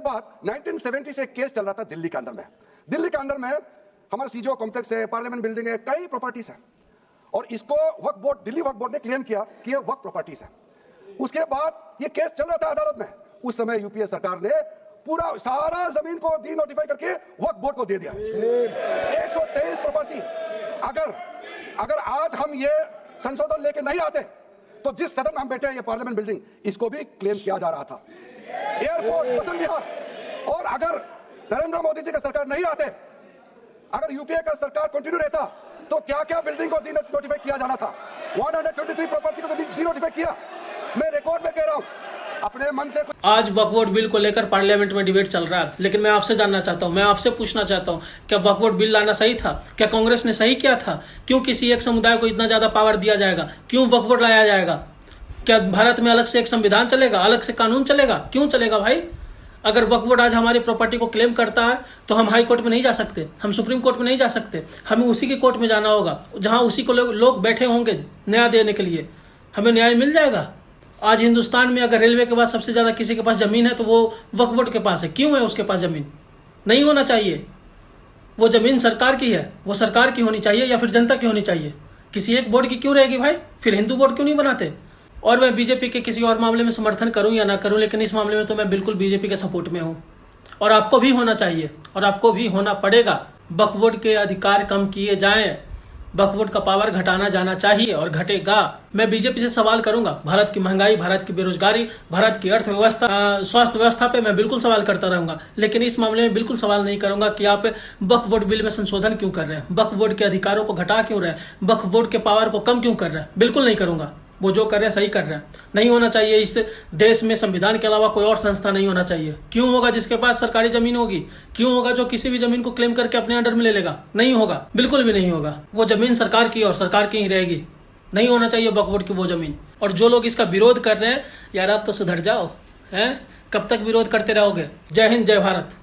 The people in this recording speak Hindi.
बाद 1970 से एक केस चल रहा था दिल्ली के अंदर में। दिल्ली के अंदर में हमारा सीजो कॉम्प्लेक्स है, पार्लियामेंट बिल्डिंग है, कई प्रॉपर्टीज है और इसको वक्फ बोर्ड, दिल्ली वक्फ बोर्ड ने क्लेम किया कि ये वक्फ प्रॉपर्टीज है। उसके बाद ये केस चल रहा था अदालत में। उस समय यूपीए सरकार ने पूरा सारा जमीन को डी नोटिफाई करके वक्फ बोर्ड को दे दिया। 123 प्रॉपर्टी। अगर आज हम ये संशोधन लेके नहीं आते तो जिस सदन में हम बैठे हैं, ये पार्लियामेंट बिल्डिंग, इसको भी क्लेम किया जा रहा था। एयरपोर्ट, बसंत विहार। और अगर नरेंद्र मोदी जी का सरकार नहीं आते, अगर यूपीए का सरकार कंटिन्यू रहता, तो क्या क्या बिल्डिंग को डी नोटिफाई किया जाना था। 123 प्रॉपर्टी को डी नोटिफाई किया। मैं रिकॉर्ड में कह रहा हूं, अपने मन से। आज वक्फ बोर्ड बिल को लेकर पार्लियामेंट में डिबेट चल रहा है, लेकिन मैं आपसे जानना चाहता हूं, मैं आपसे पूछना चाहता हूं, क्या वक्फ बोर्ड बिल लाना सही था? क्या कांग्रेस ने सही किया था? क्यों किसी एक समुदाय को इतना ज्यादा पावर दिया जाएगा? क्यों वक्फ बोर्ड लाया जाएगा? क्या भारत में अलग से एक संविधान चलेगा, अलग से कानून चलेगा? क्यों चलेगा भाई? अगर वक्फ बोर्ड आज हमारी प्रॉपर्टी को क्लेम करता है तो हम हाई कोर्ट में नहीं जा सकते, हम सुप्रीम कोर्ट में नहीं जा सकते, हमें उसी के कोर्ट में जाना होगा जहां उसी को लोग बैठे होंगे न्याय देने के लिए। हमें न्याय मिल जाएगा। आज हिंदुस्तान में अगर रेलवे के बाद सबसे ज्यादा किसी के पास जमीन है तो वो वक्फ बोर्ड के पास है। क्यों है उसके पास जमीन? नहीं होना चाहिए। वो जमीन सरकार की है, वो सरकार की होनी चाहिए या फिर जनता की होनी चाहिए। किसी एक बोर्ड की क्यों रहेगी भाई? फिर हिंदू बोर्ड क्यों नहीं बनाते? और मैं बीजेपी के किसी और मामले में समर्थन करूं या ना करूं, लेकिन इस मामले में तो मैं बिल्कुल बीजेपी के सपोर्ट में हूं। और आपको भी होना चाहिए और आपको भी होना पड़ेगा। वक्फ बोर्ड के अधिकार कम किए जाएं, वक्फ बोर्ड का पावर घटाना जाना चाहिए और घटेगा। मैं बीजेपी से सवाल करूंगा, भारत की महंगाई, भारत की बेरोजगारी, भारत की अर्थव्यवस्था, स्वास्थ्य व्यवस्था पे मैं बिल्कुल सवाल करता रहूंगा, लेकिन इस मामले में बिल्कुल सवाल नहीं करूंगा कि आप वक्फ बोर्ड बिल में संशोधन क्यों कर रहे हैं, वक्फ बोर्ड के अधिकारों को घटा क्यों रहे हैं, वक्फ बोर्ड के पावर को कम क्यों कर रहे हैं। बिल्कुल नहीं करूंगा। वो जो कर रहे हैं सही कर रहे हैं। नहीं होना चाहिए। इस देश में संविधान के अलावा कोई और संस्था नहीं होना चाहिए। क्यों होगा जिसके पास सरकारी जमीन होगी? क्यों होगा जो किसी भी जमीन को क्लेम करके अपने अंडर में ले लेगा? नहीं होगा, बिल्कुल भी नहीं होगा। वो जमीन सरकार की और सरकार की ही रहेगी। नहीं होना चाहिए वक्फ बोर्ड की वो जमीन। और जो लोग इसका विरोध कर रहे हैं, यार आप तो सुधर जाओ। हैं? कब तक विरोध करते रहोगे? जय हिंद, जय भारत।